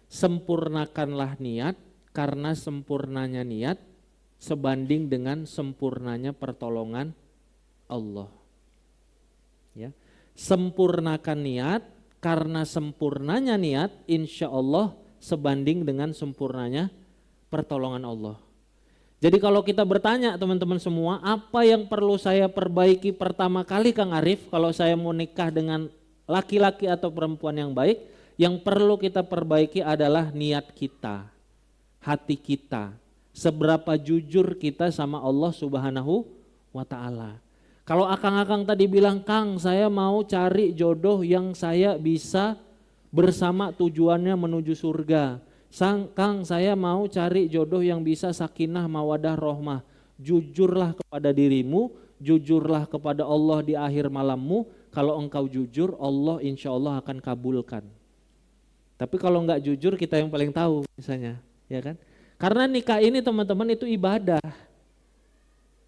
sempurnakanlah niat karena sempurnanya niat sebanding dengan sempurnanya pertolongan Allah. Ya. Sempurnakan niat karena sempurnanya niat insya Allah sebanding dengan sempurnanya pertolongan Allah. Jadi kalau kita bertanya teman-teman semua, apa yang perlu saya perbaiki pertama kali Kang Arif kalau saya mau nikah dengan laki-laki atau perempuan yang baik, yang perlu kita perbaiki adalah niat kita, hati kita, seberapa jujur kita sama Allah Subhanahu wa ta'ala. Kalau akang-akang tadi bilang, Kang saya mau cari jodoh yang saya bisa bersama tujuannya menuju surga. Kang saya mau cari jodoh yang bisa sakinah mawadah rohmah. Jujurlah kepada dirimu, jujurlah kepada Allah di akhir malammu. Kalau engkau jujur, Allah insya Allah akan kabulkan. Tapi kalau enggak jujur kita yang paling tahu misalnya, ya kan? Karena nikah ini teman-teman itu ibadah.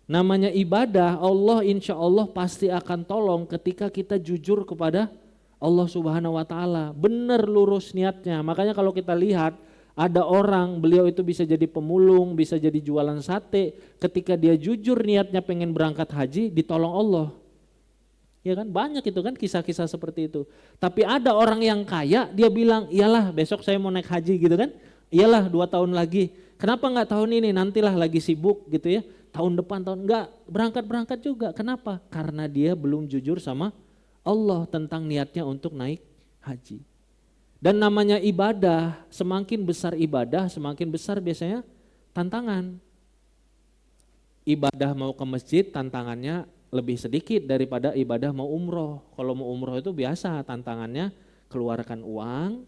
Namanya ibadah, Allah insya Allah pasti akan tolong ketika kita jujur kepada Allah Subhanahu wa ta'ala. Benar lurus niatnya. Makanya kalau kita lihat ada orang, beliau itu bisa jadi pemulung, bisa jadi jualan sate. Ketika dia jujur niatnya pengen berangkat haji, ditolong Allah. Ya kan, banyak itu kan kisah-kisah seperti itu. Tapi ada orang yang kaya, dia bilang, iyalah besok saya mau naik haji gitu kan. Iyalah 2 tahun lagi. Kenapa enggak tahun ini, nantilah lagi sibuk gitu ya. Tahun depan, enggak, berangkat juga. Kenapa? Karena dia belum jujur sama Allah tentang niatnya untuk naik haji. Dan namanya ibadah, semakin besar ibadah, semakin besar biasanya tantangan. Ibadah mau ke masjid tantangannya lebih sedikit daripada ibadah mau umroh. Kalau mau umroh itu biasa tantangannya keluarkan uang,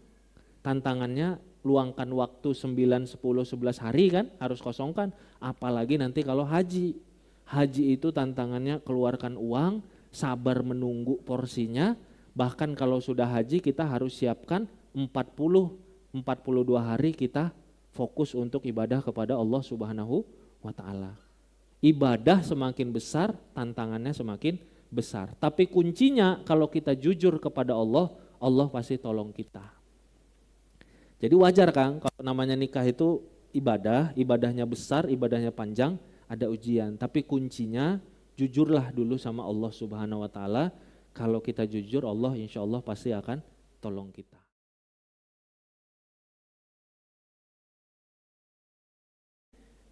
tantangannya luangkan waktu 9, 10, 11 hari kan harus kosongkan. Apalagi nanti kalau haji. Haji itu tantangannya keluarkan uang, sabar menunggu porsinya. Bahkan kalau sudah haji kita harus siapkan 42 hari kita fokus untuk ibadah kepada Allah Subhanahu wa ta'ala. Ibadah semakin besar, tantangannya semakin besar. Tapi kuncinya kalau kita jujur kepada Allah, Allah pasti tolong kita. Jadi wajar Kang, kalau namanya nikah itu ibadah, ibadahnya besar, ibadahnya panjang, ada ujian. Tapi kuncinya jujurlah dulu sama Allah Subhanahu wa ta'ala. Kalau kita jujur, Allah insya Allah pasti akan tolong kita.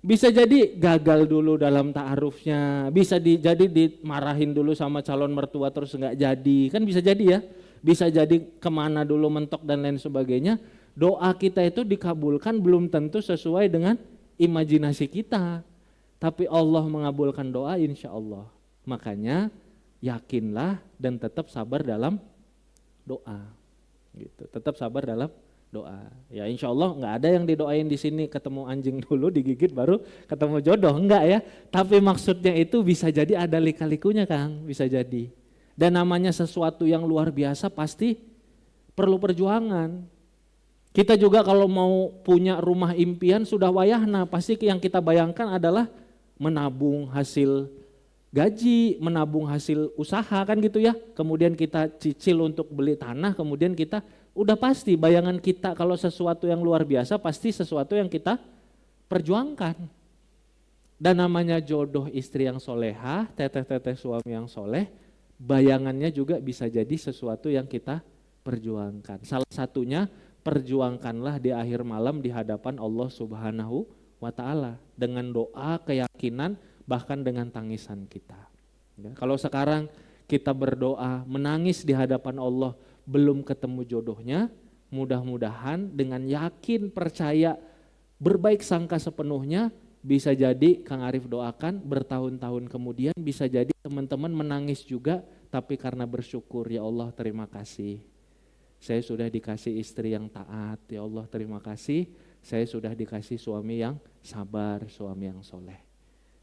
Bisa jadi gagal dulu dalam ta'arufnya, bisa jadi dimarahin dulu sama calon mertua terus nggak jadi, kan bisa jadi ya. Bisa jadi kemana dulu mentok dan lain sebagainya. Doa kita itu dikabulkan belum tentu sesuai dengan imajinasi kita. Tapi Allah mengabulkan doa insya Allah. Makanya yakinlah dan tetap sabar dalam doa. Gitu. Tetap sabar dalam doa. Ya insya Allah nggak ada yang didoain di sini ketemu anjing dulu digigit baru ketemu jodoh, enggak ya. Tapi maksudnya itu bisa jadi ada lika-likunya Kang, bisa jadi. Dan namanya sesuatu yang luar biasa pasti perlu perjuangan. Kita juga kalau mau punya rumah impian sudah wayahna, pasti yang kita bayangkan adalah menabung hasil gaji, menabung hasil usaha kan gitu ya. Kemudian kita cicil untuk beli tanah, kemudian kita udah pasti bayangan kita kalau sesuatu yang luar biasa pasti sesuatu yang kita perjuangkan. Dan namanya jodoh istri yang solehah, teteh-teteh suami yang soleh, bayangannya juga bisa jadi sesuatu yang kita perjuangkan. Salah satunya perjuangkanlah di akhir malam di hadapan Allah Subhanahu wa ta'ala dengan doa, keyakinan, bahkan dengan tangisan kita. Ya, kalau sekarang kita berdoa, menangis di hadapan Allah, belum ketemu jodohnya, mudah-mudahan dengan yakin, percaya, berbaik sangka sepenuhnya, bisa jadi Kang Arif doakan bertahun-tahun kemudian bisa jadi teman-teman menangis juga, tapi karena bersyukur, ya Allah terima kasih. Saya sudah dikasih istri yang taat, ya Allah terima kasih. Saya sudah dikasih suami yang sabar, suami yang soleh.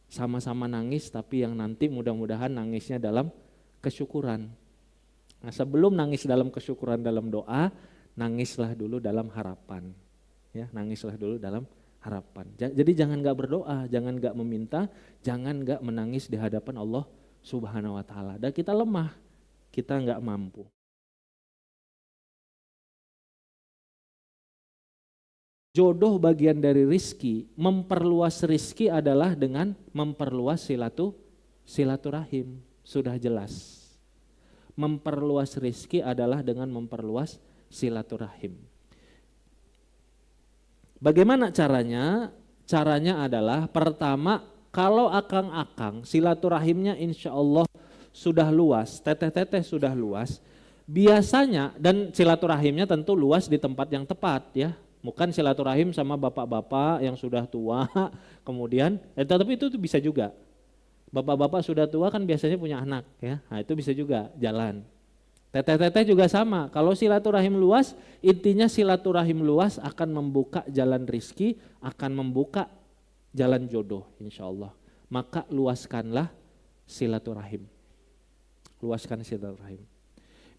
Sama-sama nangis tapi yang nanti mudah-mudahan nangisnya dalam kesyukuran. Nah, sebelum nangis dalam kesyukuran dalam doa, nangislah dulu dalam harapan. Ya, nangislah dulu dalam harapan. Jadi jangan enggak berdoa, jangan enggak meminta, jangan enggak menangis di hadapan Allah Subhanahu wa ta'ala. Dan kita lemah, kita enggak mampu. Jodoh bagian dari rizki, memperluas rizki adalah dengan memperluas silaturahim, sudah jelas. Memperluas rizki adalah dengan memperluas silaturahim. Bagaimana caranya? Caranya adalah pertama, kalau akang-akang silaturahimnya insya Allah sudah luas, teteh-teteh sudah luas, biasanya, dan silaturahimnya tentu luas di tempat yang tepat ya. Bukan silaturahim sama bapak-bapak yang sudah tua, kemudian, tapi itu bisa juga. Bapak-bapak sudah tua kan biasanya punya anak ya, nah itu bisa juga jalan. Teteh-teteh juga sama, kalau silaturahim luas, intinya silaturahim luas akan membuka jalan rizki, akan membuka jalan jodoh insya Allah. Maka luaskanlah silaturahim. Luaskan silaturahim.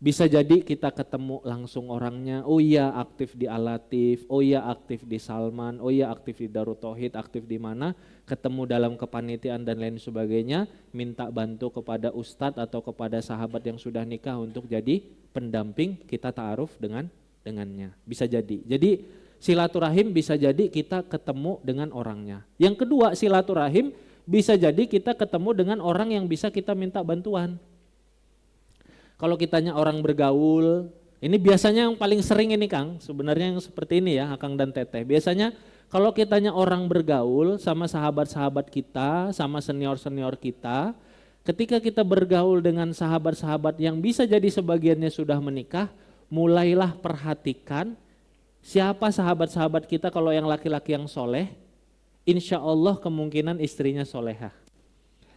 Bisa jadi kita ketemu langsung orangnya, oh iya aktif di Al-Latif, oh iya aktif di Salman, oh iya aktif di Darut Tauhid, aktif di mana, ketemu dalam kepanitiaan dan lain sebagainya, minta bantu kepada ustadz atau kepada sahabat yang sudah nikah untuk jadi pendamping, kita ta'aruf dengannya. Bisa jadi. Jadi silaturahim bisa jadi kita ketemu dengan orangnya. Yang kedua, silaturahim bisa jadi kita ketemu dengan orang yang bisa kita minta bantuan. Kalau kitanya orang bergaul, ini biasanya yang paling sering ini Kang, sebenarnya yang seperti ini ya Akang dan Teteh. Biasanya kalau kitanya orang bergaul sama sahabat-sahabat kita, sama senior-senior kita, ketika kita bergaul dengan sahabat-sahabat yang bisa jadi sebagiannya sudah menikah, mulailah perhatikan siapa sahabat-sahabat kita kalau yang laki-laki yang soleh, insya Allah kemungkinan istrinya solehah.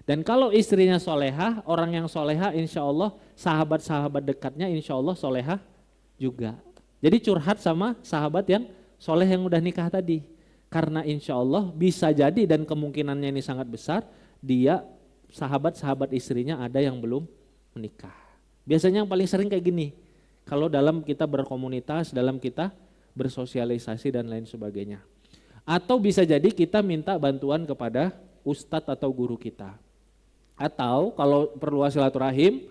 Dan kalau istrinya solehah, orang yang solehah insya Allah sahabat-sahabat dekatnya insya Allah solehah juga. Jadi curhat sama sahabat yang soleh yang udah nikah tadi. Karena insya Allah bisa jadi dan kemungkinannya ini sangat besar, dia sahabat-sahabat istrinya ada yang belum menikah. Biasanya yang paling sering kayak gini, kalau dalam kita berkomunitas, dalam kita bersosialisasi dan lain sebagainya. Atau bisa jadi kita minta bantuan kepada ustadz atau guru kita. Atau kalau perlu silaturahim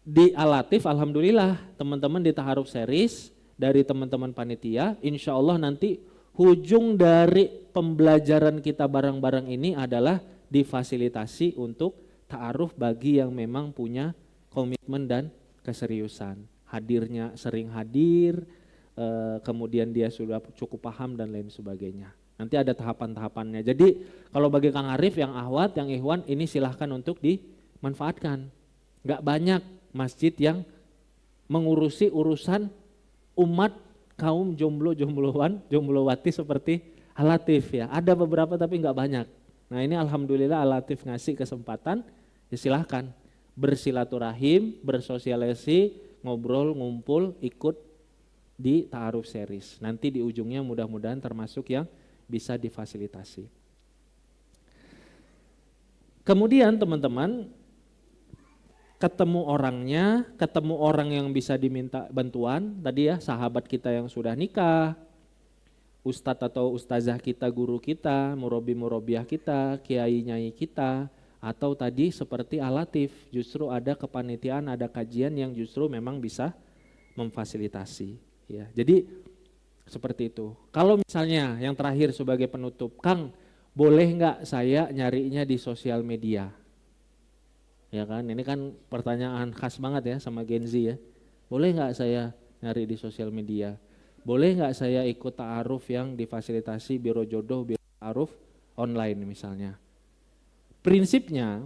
di Al-Latif, alhamdulillah teman-teman di Taharuf Series dari teman-teman panitia, insya Allah nanti ujung dari pembelajaran kita bareng-bareng ini adalah difasilitasi untuk ta'aruf bagi yang memang punya komitmen dan keseriusan. Hadirnya sering hadir, kemudian dia sudah cukup paham dan lain sebagainya. Nanti ada tahapan-tahapannya. Jadi kalau bagi Kang Arif yang ahwat, yang ikhwan ini silahkan untuk dimanfaatkan. Gak banyak masjid yang mengurusi urusan umat kaum jomblo-jombloan, jomblowati seperti Al-Latif ya. Ada beberapa tapi gak banyak. Nah ini alhamdulillah Al-Latif ngasih kesempatan, ya silahkan bersilaturahim, bersosialisasi, ngobrol, ngumpul, ikut di Ta'aruf Series. Nanti di ujungnya mudah-mudahan termasuk yang bisa difasilitasi. Kemudian teman-teman ketemu orangnya, ketemu orang yang bisa diminta bantuan, tadi ya sahabat kita yang sudah nikah, ustadz atau ustazah kita, guru kita, murabi-murabiah kita, kiai-nyai kita, atau tadi seperti Al-Latif, justru ada kepanitiaan, ada kajian yang justru memang bisa memfasilitasi. Ya, jadi seperti itu. Kalau misalnya yang terakhir sebagai penutup, Kang, boleh nggak saya nyarinya di sosial media? Ya kan, ini kan pertanyaan khas banget ya sama Gen Z ya. Boleh nggak saya nyari di sosial media? Boleh nggak saya ikut ta'aruf yang difasilitasi Biro Jodoh, Biro Ta'aruf online misalnya? Prinsipnya,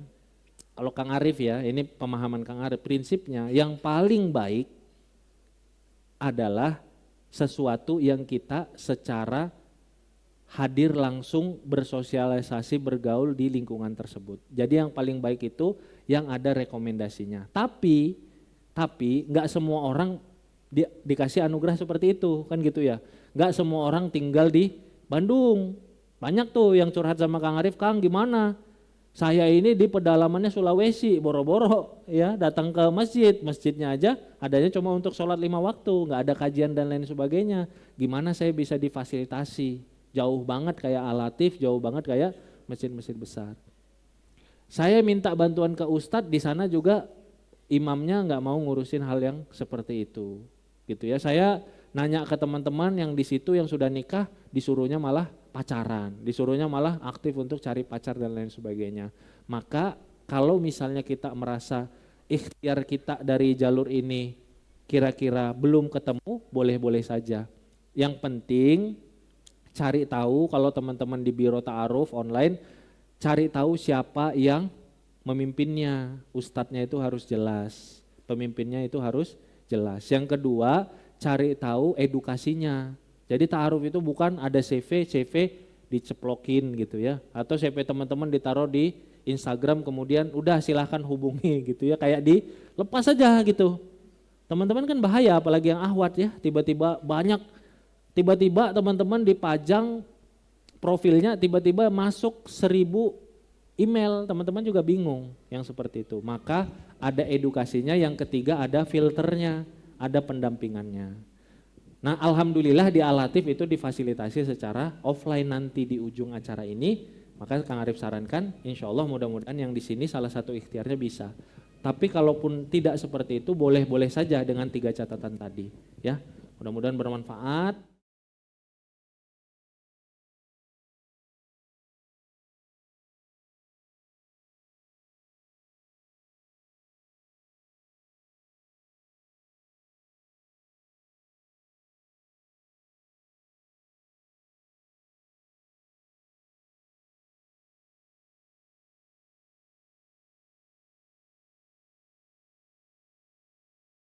kalau Kang Arif ya, ini pemahaman Kang Arif, prinsipnya yang paling baik adalah sesuatu yang kita secara hadir langsung bersosialisasi, bergaul di lingkungan tersebut. Jadi yang paling baik itu yang ada rekomendasinya. Tapi nggak semua orang dikasih anugerah seperti itu, kan gitu ya. Nggak semua orang tinggal di Bandung. Banyak tuh yang curhat sama Kang Arif, Kang gimana? Saya ini di pedalamannya Sulawesi, boro-boro ya datang ke masjidnya aja adanya cuma untuk sholat 5 waktu, nggak ada kajian dan lain sebagainya. Gimana saya bisa difasilitasi? Jauh banget kayak Al-Latif, jauh banget kayak masjid-masjid besar. Saya minta bantuan ke ustadz, di sana juga imamnya nggak mau ngurusin hal yang seperti itu, gitu ya. Saya nanya ke teman-teman yang di situ yang sudah nikah, disuruhnya malah pacaran, disuruhnya malah aktif untuk cari pacar dan lain sebagainya. Maka kalau misalnya kita merasa ikhtiar kita dari jalur ini kira-kira belum ketemu, boleh-boleh saja. Yang penting cari tahu, kalau teman-teman di Biro Ta'aruf online, cari tahu siapa yang memimpinnya. Ustadznya itu harus jelas, pemimpinnya itu harus jelas. Yang kedua, cari tahu edukasinya. Jadi ta'aruf itu bukan ada CV diceplokin gitu ya, atau CV teman-teman ditaruh di Instagram kemudian udah silahkan hubungi gitu ya, kayak dilepas saja gitu. Teman-teman kan bahaya, apalagi yang ahwat ya, tiba-tiba teman-teman dipajang profilnya, tiba-tiba masuk 1000 email, teman-teman juga bingung yang seperti itu. Maka ada edukasinya, yang ketiga ada filternya, ada pendampingannya. Nah alhamdulillah di Al-Latif itu difasilitasi secara offline nanti di ujung acara ini. Maka Kang Arif sarankan, insya Allah mudah-mudahan yang di sini salah satu ikhtiarnya bisa. Tapi kalaupun tidak seperti itu, boleh-boleh saja dengan 3 catatan tadi. Ya, mudah-mudahan bermanfaat.